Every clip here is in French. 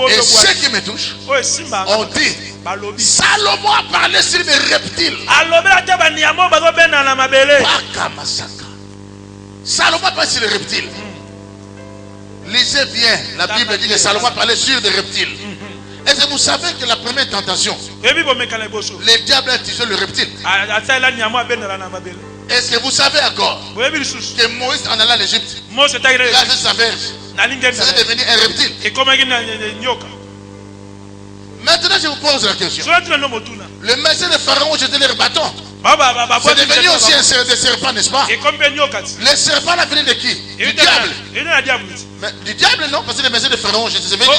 Et ce qui me touche, on dit Salomon a parlé sur les reptiles. Salomon a parlé sur les reptiles. Lisez bien, la Bible dit que Salomon a parlé sur des reptiles. Est-ce que vous savez que la première tentation, le diable a utilisé le reptile? Est-ce que vous savez encore que Moïse en allant à l'Égypte, il a fait sa verge, ça est devenu un reptile? Maintenant je vous pose la question. Le messie de Pharaon jetait leur bâton. C'est devenu aussi un serpent, n'est-ce pas? Le serpent a venu de qui? Du diable. Mais du diable non, parce que le messie de Pharaon jetait du diable.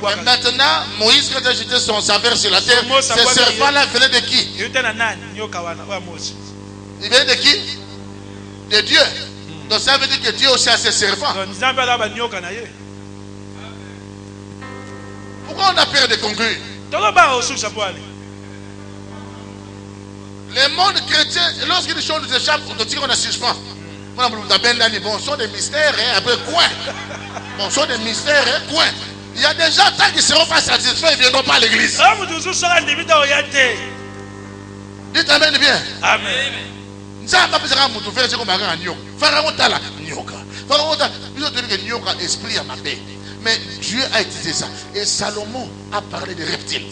Mais maintenant Moïse quand il a jeté sa verge sur la terre, ce serpent-là venait de qui? Il venait de qui? De Dieu. Donc ça veut dire que Dieu aussi a ses serpents. Pourquoi on a peur de conclure? Le monde chrétien, lorsqu'il des choses nous échappent, on dit qu'on a suspens. Bon, ce sont des mystères, après quoi? Bon, ce sont des mystères, quoi? Il y a des gens tant qu'ils ne seront pas satisfaits, ils ne viendront pas à l'église. Dites amen bien. Amen. Mais Dieu a utilisé ça. Et Salomon a parlé des reptiles.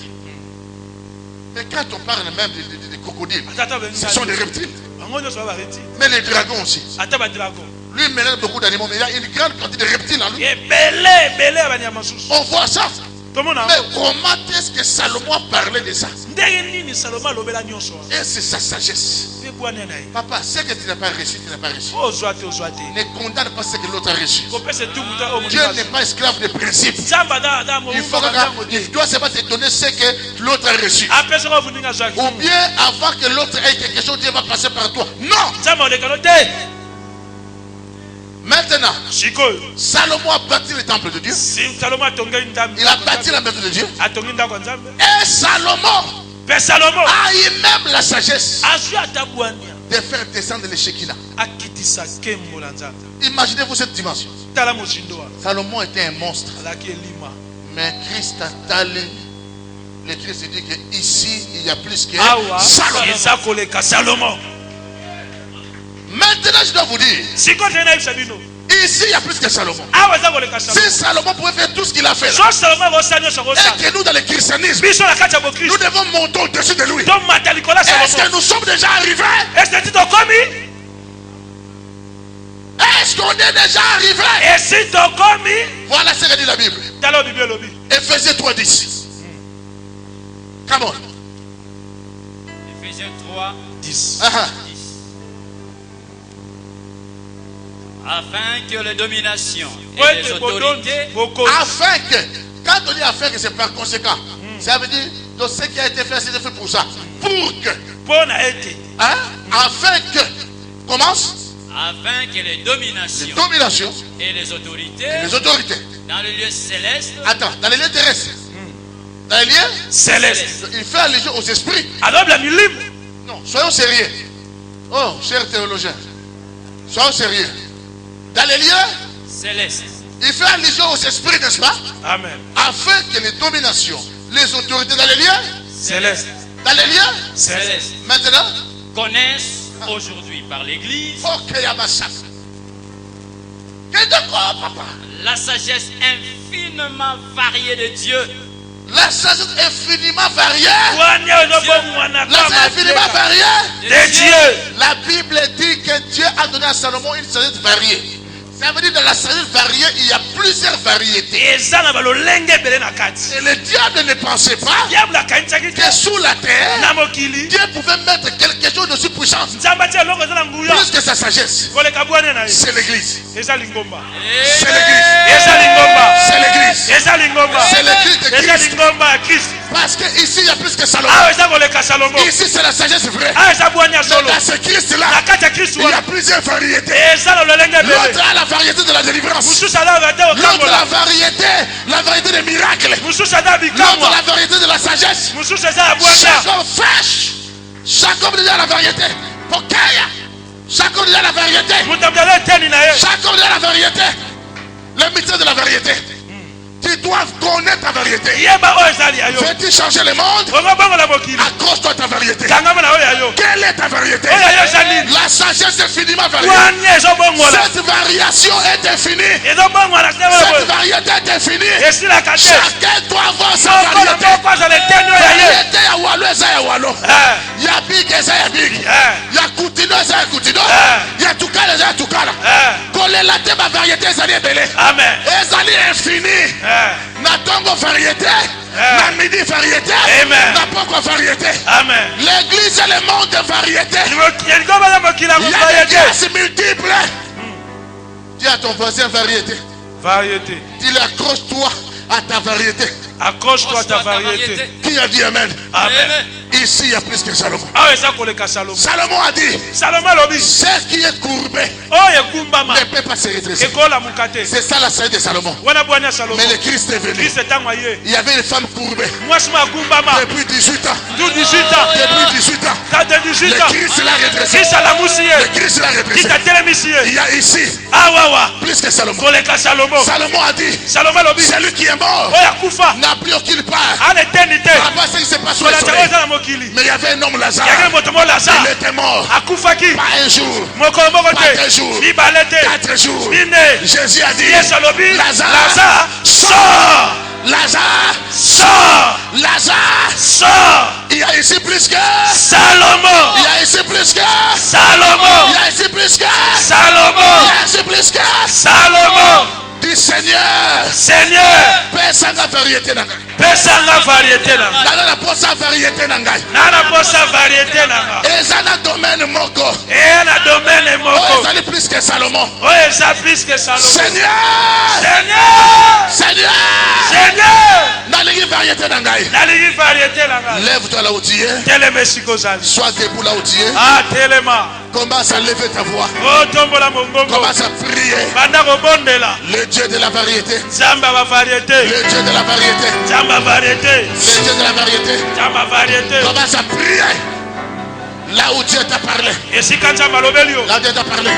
Mais quand on parle même des crocodiles, ce sont des reptiles. Mais les dragons aussi. Lui il mélange beaucoup d'animaux, mais il y a une grande quantité de reptiles en lui. On voit ça. Mais comment est-ce que Salomon a parlé de ça? Et c'est sa sagesse. Papa, ce que tu n'as pas reçu, tu n'as pas reçu. Ne condamne pas ce que l'autre a reçu. Dieu n'est pas esclave des principes. Il doit seulement te donner ce que l'autre a reçu. Ou bien avant que l'autre ait quelque chose, Dieu va passer par toi. Non! Maintenant, Salomon a bâti le temple de Dieu. Il a bâti la maison de Dieu. Et Salomon a eu même la sagesse de faire descendre les Shekinah. Imaginez-vous cette dimension. Salomon était un monstre. Mais Christ a talé. Le Christ dit qu'ici, il y a plus que Salomon. Maintenant, je dois vous dire. Ici, il y a plus que Salomon. Si Salomon pouvait faire tout ce qu'il a fait là, et que nous, dans le christianisme, nous devons monter au-dessus de lui. Est-ce que nous sommes déjà arrivés? Est-ce qu'on est déjà arrivé? Voilà ce que dit la Bible. Ephésiens 3:10. Come on. Ephésiens 3:10. Afin que les dominations et les autorités. Afin que, quand on dit afin que c'est par conséquent, ça veut dire que ce qui a été fait, c'est fait pour ça. Pour que. Afin que. Commence. Afin que les dominations et les autorités. Dans les lieux célestes. Attends, dans les lieux terrestres. Dans les lieux célestes. Il fait allusion aux esprits. Non, soyons sérieux. Oh, cher théologien. Soyons sérieux. Dans les lieux célestes. Il fait allusion aux esprits, n'est-ce pas? Amen. Afin que les dominations, les autorités dans les lieux célestes. Dans les lieux célestes. Maintenant connaissent aujourd'hui par l'église la sagesse infiniment variée de Dieu. La sagesse infiniment variée. La sagesse infiniment variée de Dieu. La Bible dit que Dieu a donné à Salomon une sagesse variée. Ça veut dire que dans la sagesse variée, il y a plusieurs variétés. Et le diable ne pensait pas que sous la terre, Dieu pouvait mettre quelque chose de si puissant. Plus que sa sagesse. C'est l'église. C'est l'église. C'est l'église. C'est l'église de Christ. Parce que ici il y a plus que Salomon. Ici c'est la sagesse vraie. Dans ce Christ là, il y a plusieurs variétés. L'autre a la variété de la délivrance. L'autre la variété des miracles. L'autre la variété de la sagesse. Jacob fèche. Jacob dit la variété. Pokaya. Jacob dit la variété. Jacob dit la variété. Le mystère de la variété. Tu dois connaître ta variété. Veux-tu changer le monde? Accroche-toi à ta variété. Quelle est ta variété? La sagesse est finiment variée. Cette variation est infinie. Cette variété est infinie. Chacun doit avoir sa variété. Variété ya walo eza ya walo. Ya big eza ya big. Ya kutino eza ya kutino. Ya tukala eza ya tukala. Kolela te ba variété ezali ebele. Amen. Ezali infini. Na tongo variété, na midi variété, na poko variété. Amen. L'église est le monde de variété. Il y a des grâces multiples. Dis à ton voisin variété. Variété. Dis accroche-toi à ta variété. Accroche-toi à ta variété. Qui a dit amen? Amen. Ici il y a plus que Salomon. Salomon a dit, ce qui est courbé ne peut pas se redresser. C'est ça la sagesse de Salomon. Mais le Christ est venu. Il y avait une femme courbée depuis 18 ans. Depuis 18 ans. Le Christ l'a redressé. Le Christ l'a redressé. Il y a ici plus que Salomon. Salomon a dit, celui qui est mort n'a plus aucune part. Là-bas, ce qui se passe sur le soleil. Mais il y avait un homme Lazare. Il était mort. Pas un jour. Pas 2 jours. 4 jours. Jésus a dit, Lazare, sors. Lazare, sors. Lazare, sors. Il y a ici plus que Salomon. Il y a ici plus que Salomon. Il y a ici plus que Salomon. Il y a ici plus que Salomon. Du Seigneur. Pesanga variété nanga. Pesanga variété nanga. Nana posa variété nanga. Nana posa variété nanga. Ezana domaine moko. Ena domaine moko. Oh, ezali plus que Salomon. Oh, ezali plus que Salomon. Seigneur. Nalingi variété nanga. Nalingi variété nanga. Lève-toi là où tu es. Teleme sikozali. Sois debout là où tu es. Ah, telema. Commence à lever ta voix. Commence à prier. Le Dieu de la variété. Le Dieu de la variété. Le Dieu de la variété. Commence à prier. Là où Dieu t'a parlé. Là où Dieu t'a parlé.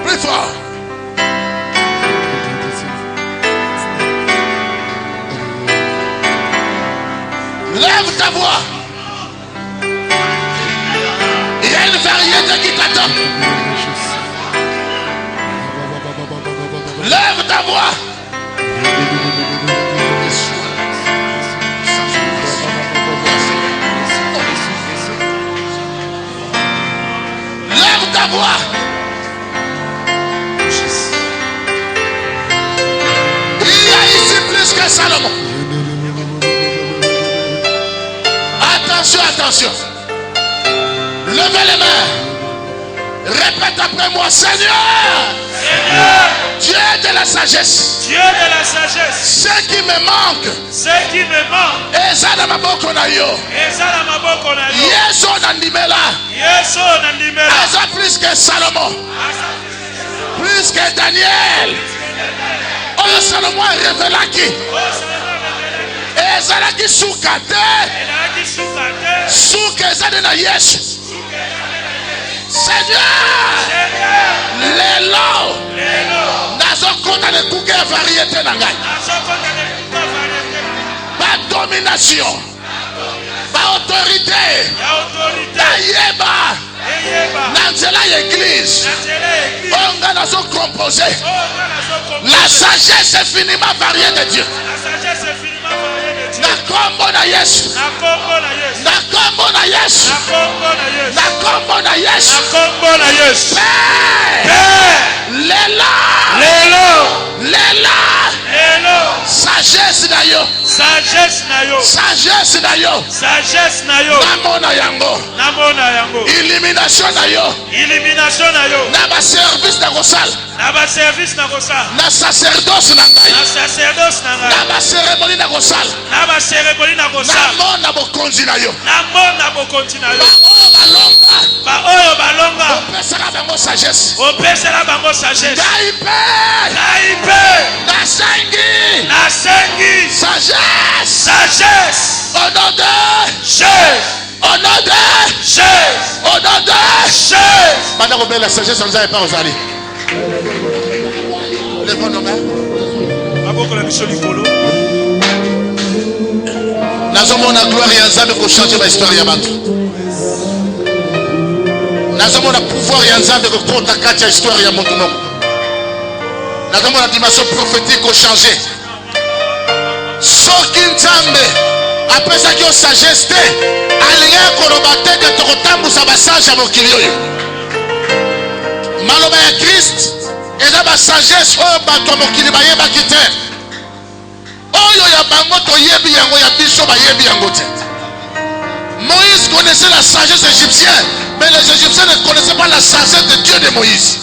Plus fort. Lève ta voix. Il y a une variété qui t'attend. Lève ta voix. Lève ta voix. Il y a ici plus que Salomon. Attention. Levez les mains. Répète après moi, Seigneur. Dieu de la sagesse. Ce qui me manque. Ezala maboko na yo. Yeso nandimela. Eza plus que Salomon. Plus que Daniel. Oh, Salomon est révélé qui? Ezalaki suka te. Suka ezali na Yesu. Seigneur, lelo nazokota ne kuke variété na ngai. Ba domination, ba autorité, tayeba na nzela ya église. Onga nazo composé. La sagesse est finiment variée de Dieu. Na kombo na Yesu. Na kombo na Yesu. Na kombo na Yesu. Lela. Sagesse na yo. Namona yango. Illumination na yo. Na ba service na kosala. Na sacerdoce na ngai. Na ba cérémonie na kosala. Namona bokonzi na yo. Ba oyo balonga. Opesaka bango sagesse. Naipe. Nasengi. Sagesse. Au nom de Jésus. Au nom de Jésus. Au nom de Jésus. Pendant qu'on met la sagesse, on ne pas aux alliés. Lève nos mains. Nazomona gloire ya Nzambe pour changer ma histoire ya bato. Nazomona pouvoir ya Nzambe pour kota kati ya histoire ya moto moko. Nazomona dimension prophétique pour changer. Soki Nzambe apesaki yo sagesse te, alinga koloba te ke tokotambusa basage ya mokili oyo. Maloba ya Christ eza ba sagesse oyo bato ya mokili bayebaki te. Oyo ya bango toyebi yango ya biso bayebi yango te. Moïse connaissait la sagesse égyptienne, mais les Égyptiens ne connaissaient pas la sagesse de Dieu de Moïse.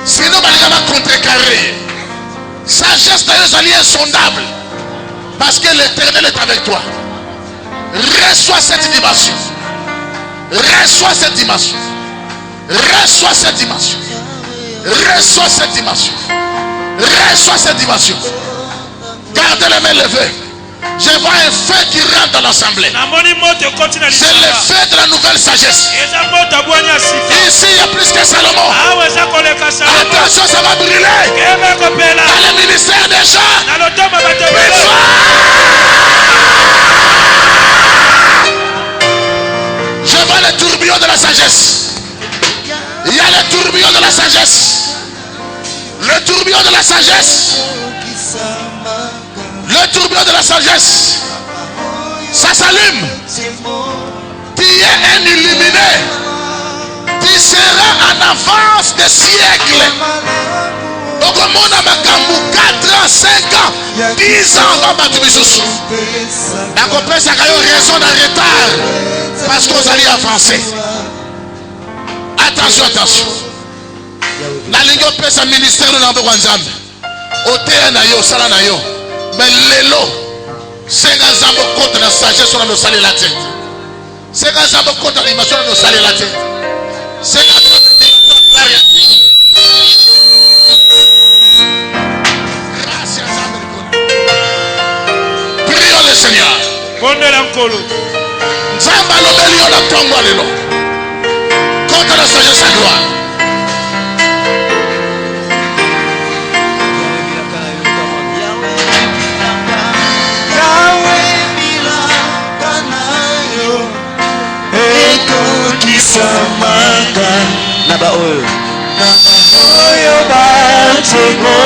Sinon balinga va contrecarrer. Sagesse d'ailleurs est insondable, parce que l'Éternel est avec toi. Reçois cette dimension. Reçois cette dimension. Reçois cette dimension. Reçois cette dimension. Reçois cette dimension. Gardez les mains levées. Je vois un feu qui rentre dans l'assemblée. C'est le feu de la nouvelle sagesse. Ici, il y a plus que Salomon. Attention, ça va brûler. Dans le ministère des gens. Plus fort. Je vois le tourbillon de la sagesse. Il y a le tourbillon de la sagesse. Le tourbillon de la sagesse. Le tourbillon de la sagesse. Ça s'allume. Tu es un illuminé. Tu seras en avance des siècles. Donc au monde a 4 ans, 5 ans, 10 ans dans ma division. La compagnie a raison d'un retard. Parce qu'on allait avancer. Attention, attention. La ligne pèse un ministère de l'Ambo-Wanzambe. Otea na yo, sala na yo. Mais lelo, c'est un zambo contre la sagesse sur nos salés la tête. C'est un zambo contre l'animation de nos salés la tête. C'est un zambo contre la prions le Seigneur. Zamba lobelio la tombe lelo. Contre la sagesse à gloire. Samaka naba oyo batego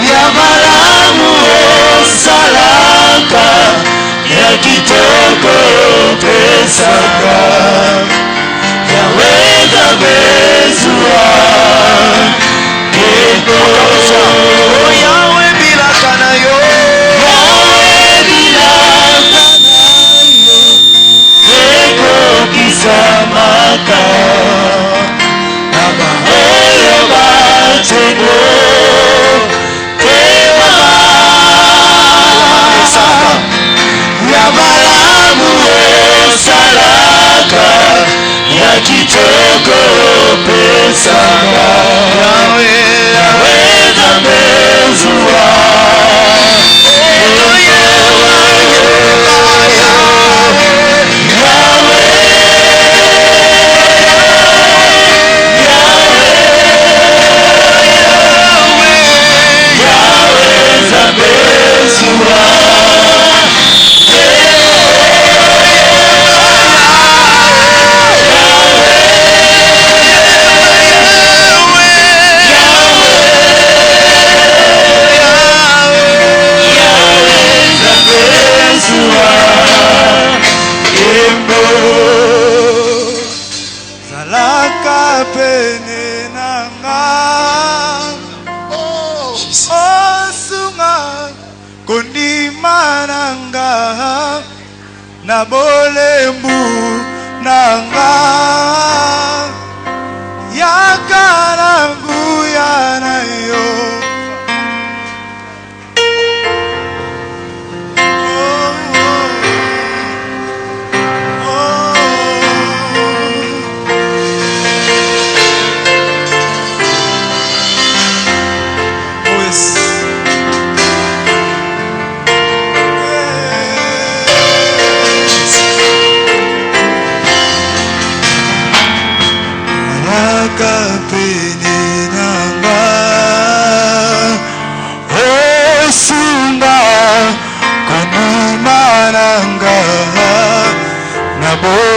ya malamu osalaka ya kitoko pesaka yaweza bezua eko yawe bilaka na yo Samaka Naba oyo batego Tewa Ya malamu osalaka Ya kitoko pesaka Yawe zamezua Zalaka pene nanga Osunga kondima nanga Na bolembu nanga Yaka nangu ya na yo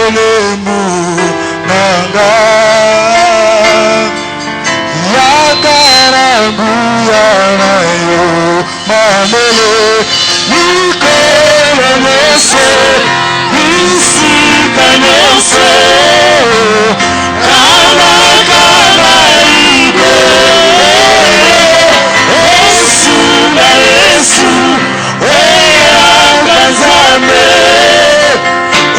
elemu nanga yakaraguya nayo mamele mikolo nyonso bisika nyonso kalakala ibe Yesu na Yesu oyanga Nzambe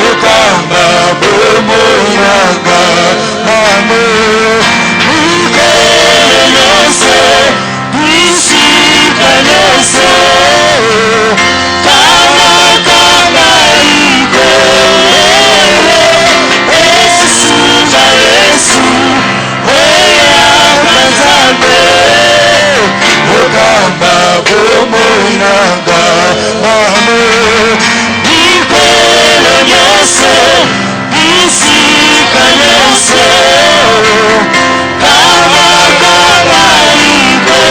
okamba bomoyanga mame mikolo nyonso bisika nyonso kalakala ibe Yesu na Yesu oyanga Nzambe okamba bomoyanga mame mikolo nyonso bisika nyonso kalakala ibe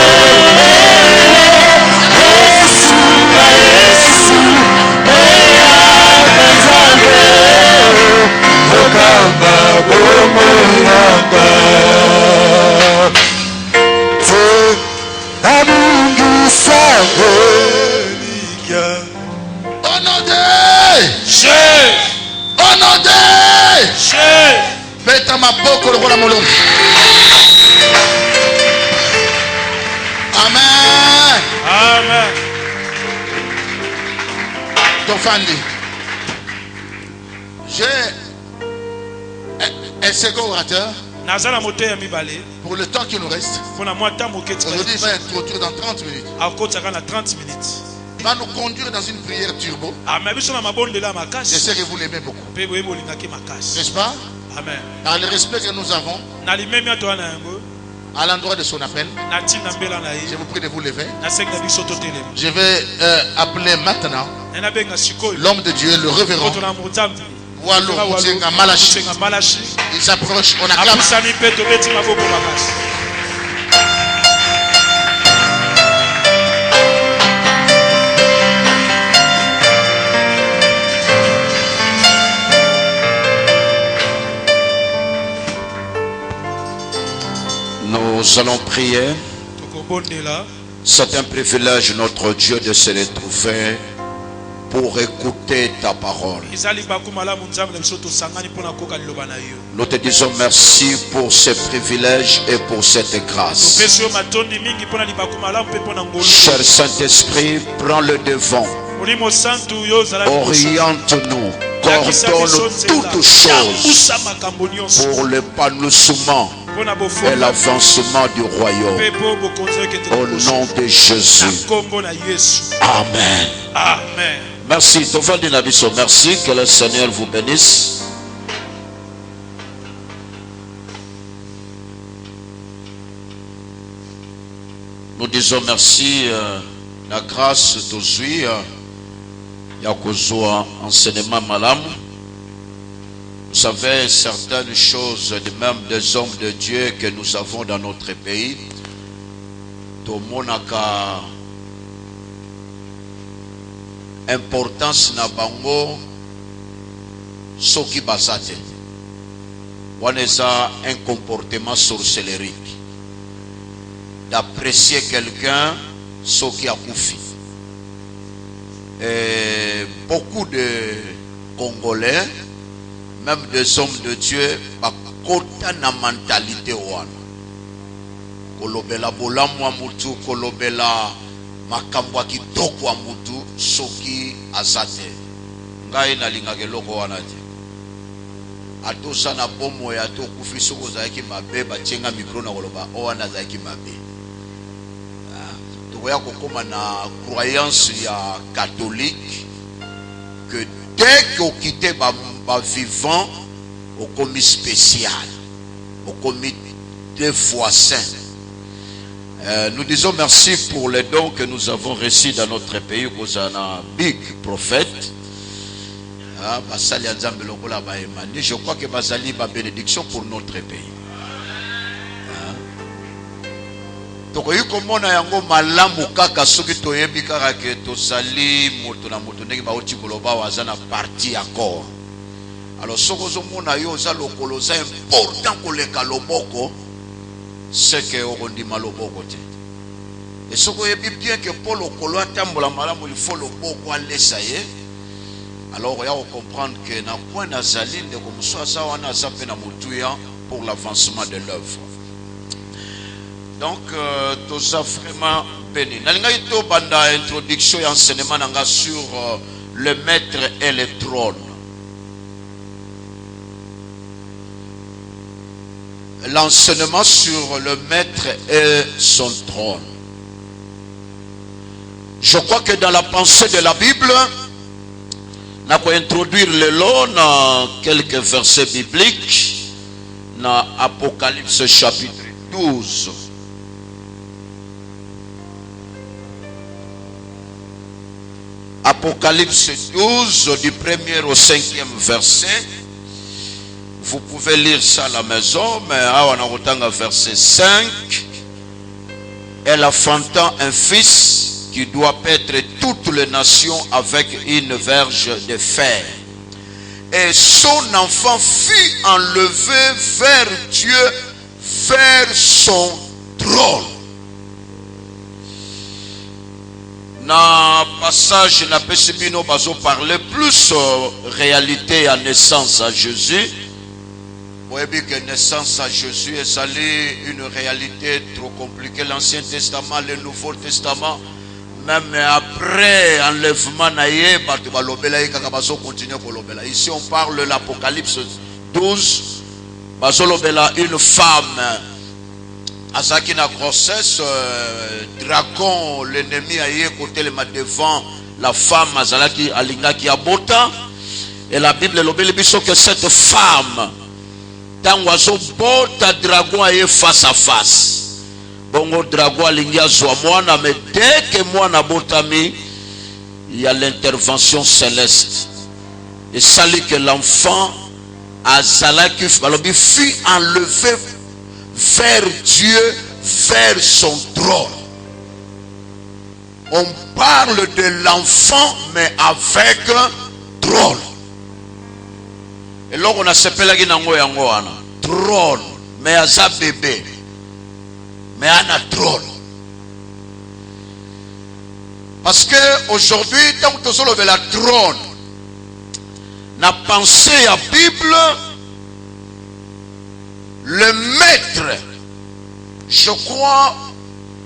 Yesu na Yesu oyanga Nzambe okamba bomoyanga te abungisa elikya Beta maboko lokola molongo. Amen. Amen. Tofandi. J'ai un second orateur. Pour le temps qui nous reste. Aujourd'hui, il va introduire dans 30 minutes. Il va nous conduire dans une prière turbo. Je sais que vous l'aimez beaucoup. N'est-ce pas? Amen. Dans le respect que nous avons, à l'endroit de son appel, je vous prie de vous lever. Je vais appeler maintenant l'homme de Dieu, le révérend Wallo Mutsenga Malachi. Il s'approche, on acclame. Nous allons prier. C'est un privilège, notre Dieu, de se retrouver pour écouter ta parole. Nous te disons merci pour ce privilège et pour cette grâce. Cher Saint-Esprit, prends le devant. Oriente-nous. Coordonne toutes choses pour l'épanouissement et l'avancement du royaume. Au nom de Jésus. Amen. Amen. Merci. Merci. Que le Seigneur vous bénisse. Nous disons merci. La grâce d'aujourd'hui. Yakozua enseignement malam. Vous savez certaines choses, même des hommes de Dieu que nous avons dans notre pays. Tomonaka importance na bango soki basate. Waneza un comportement sorcellerie. D'apprécier quelqu'un soki akufi. Et beaucoup de Congolais, même des hommes de Dieu, bakota na mentalité wana. Kolobela bolamwa mutu, kolobela makambwa kitoko wa mutu, soki azate. Ngai na lingake loko wana te. Atosa na bomo ya to kufi soko zaiki mabe, bachenga mikro na koloba, owana zaiki mabe. Comme na croyance ya catholique que dès qu'on quittait ba vivant au commis spécial, au commis 2 fois saint. Nous disons merci pour les dons que nous avons reçus dans notre pays. Kozana big prophète. Je crois que Basali ba bénédiction pour notre pays. Donc il komona yango malamu kaka soki toyebi kaka ke tosali moto na moto ndenge bauti koloba wazana parti accord. Alors ce que yo za lokolo za important ko le kaloboko c'est que on dit maloboko te. Et ce que est bien que Paul okolo atambola malamu il faut le boko alesaye. Alors il faut comprendre que na point nazali de comme ça wana za pe na mutuya pour l'avancement de l'œuvre. Donc tout ça vraiment béni. Nalinga ito banda introduction et enseignement nanga sur le maître et le trône. L'enseignement sur le maître et son trône. Je crois que dans la pensée de la Bible, on peut introduire le lot dans quelques versets bibliques dans Apocalypse chapitre 12. Apocalypse 12 du 1er au 5e verset. Vous pouvez lire ça à la maison, mais on a verset 5. Elle enfantant un fils qui doit paître toutes les nations avec une verge de fer. Et son enfant fut enlevé vers Dieu, vers son trône. Dans le passage, na pesibino bazo parler plus réalité et naissance à Jésus. Vous voyez que naissance à Jésus est allée une réalité trop compliquée. L'Ancien Testament, le Nouveau Testament, même après enlèvement, ici on parle de l'Apocalypse 12. Une femme, Azaki na grossesse, dragon, l'ennemi a eu côté devant la femme, Azalaki Alingaki Abota. Et la Bible dit que cette femme, Tangwazo bota dragon aye face à face. Bongo dragon alingia zwa mwana, mais dès que mwana botami, il y a l'intervention céleste. Et ça dit que l'enfant Azalaki fut enlevé vers Dieu, vers son trône. On parle de l'enfant, mais avec un trône. Et là, on a s'appelé trône, mais à sa bébé, mais à un trône. Parce que aujourd'hui, tant que tu as la trône, n'a pensé à la Bible, le maître, je crois,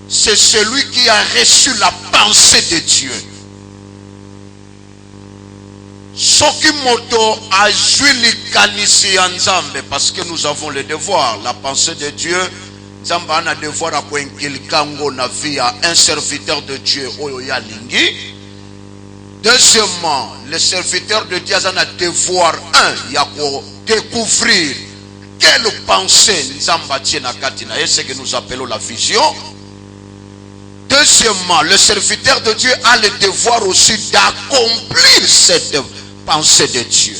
c'est celui qui a reçu la pensée de Dieu. Sokimoto a joué l'ikanisi Nzambe parce que nous avons le devoir, la pensée de Dieu. Nzambe a un devoir à quelqu'un na vie à un serviteur de Dieu Oyoya Lingi. Deuxièmement, le serviteur de Dieu a un devoir il y a pour découvrir quelle pensée Nzamba tient à Katina, c'est ce que nous appelons la vision. Deuxièmement, le serviteur de Dieu a le devoir aussi d'accomplir cette pensée de Dieu.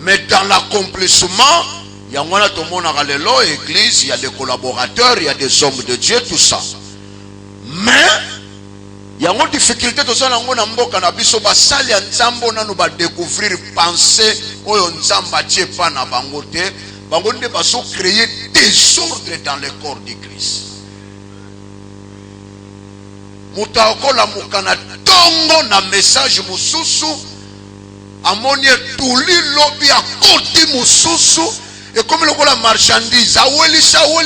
Mais dans l'accomplissement, il y a tout le monde à l'église, il y a des collaborateurs, il y a des hommes de Dieu, tout ça. Mais il y a une difficulté tout ça, on a découvrir pensée oyo nzamba tie pa na bangote, bangonde baso créer désordre dans le corps du Christ. Mutaokola mukana tongo na message mususu amonie tuli lobi a côté mususu et comme le la marchandise aweli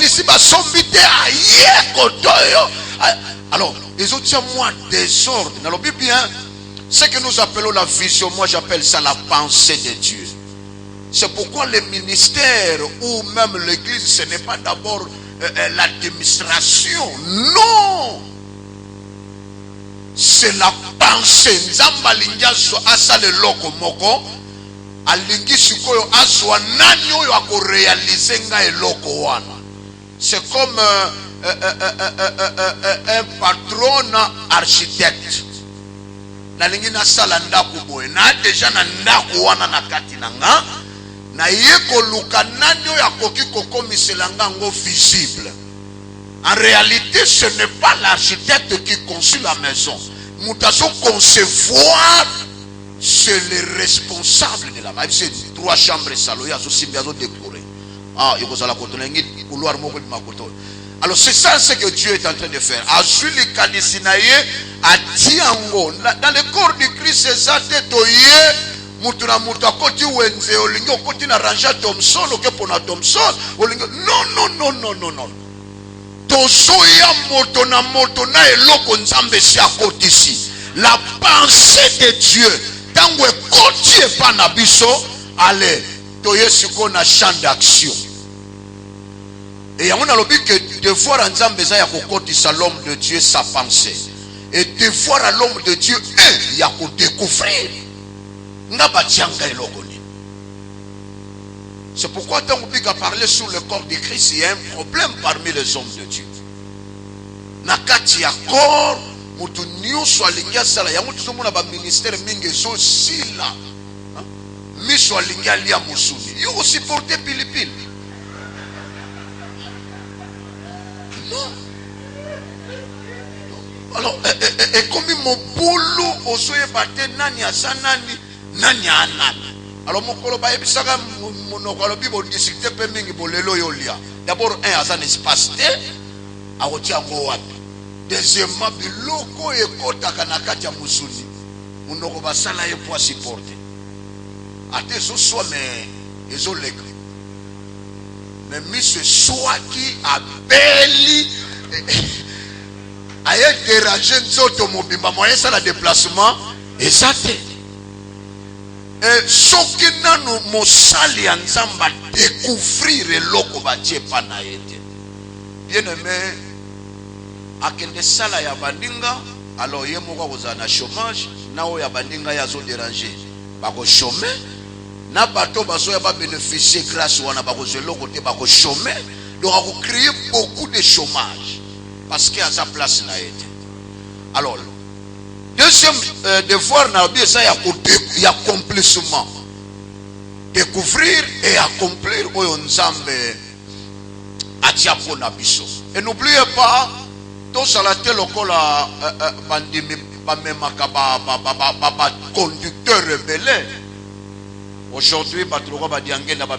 si basombite aye kotoyo. Alors les autres moi désordre dans le bien ce que nous appelons la vision, moi j'appelle ça la pensée de Dieu. C'est pourquoi le ministère ou même l'église ce n'est pas d'abord l'administration, non, c'est la pensée. Nzamba lingaso asale loko moko alingi sikoyo aswa nani oyo ako réaliser nga eloko wana. C'est comme un patron architecte. Nalingi na sala ndako boye na deja na ndako wana na kati na nga na yeko luka nani oyo akoki kokomisela ngo visible. En réalité, ce n'est pas l'architecte qui conçut la maison. Moutazo concevoir, c'est le responsable de la maison. C'est 3 chambres salon ya so simbi azo décorer. Ah, il faut la cotonner ngi couloir moko bi makoto. Alors c'est ça ce que Dieu est en train de faire. Azuli kanisinaye atiango dans le corps du Christ c'est ça tetoye mutu na mutu akoti wenze olingi okoti na ranja Thomson okepona Thomson olingi non. Tozoya moto na eloko nzambe si akotisi. La pensée de Dieu tango ekoti epa na biso allez toye siko na champ d'action. Et on a l'objet que de voir en Nzambe ya kokotisa l'homme de Dieu sa pensée. Et de voir à l'homme de Dieu il y a qu'on découvrir. C'est pourquoi tant qu'on peut parler sur le corps de Christ, il y a un problème parmi les hommes de Dieu. Nakati ya corps, mutu nyuso alingia sala ya mutu somo na ba ministère mingi so sila. Miso alingia lia musuni. Yo aussi porter pilipili. Non. Alors, et comme mon boulot au soye bate nani asanani nani anani. Alors mon koloba ebisaka monokolobi bo discuter pe mingi bolelo yolia. D'abord un asan espace te a otia ngo wapi. Deuxièmement biloko ekota nakati ya musuni. Monoko basala ye pour supporter. Ate so soit mais ezoleka. Mais monsieur soit qui abeli aye déranger nzoto mobimba moyen ça la déplacement et ça fait et soki nanu mosali ya nzamba découvrir eloko batie pa na yete bien aimé akende sala ya bandinga alors ye moko kozala na chômage na oyo ya bandinga ya zo déranger bako chômer na bato bazoya ba bénéficier grâce wana bako zeloko te bako chômer donc ako créer beaucoup de chômage parce qu'il y a sa place na été. Alors deuxième devoir na bien ça il y a accomplissement découvrir et accomplir oyo nzambe atia pona biso. Et n'oubliez pas tout ça la tel lokola bandimi ba memaka ba conducteur rebelle. Aujourd'hui, Batroba Diangé n'a pas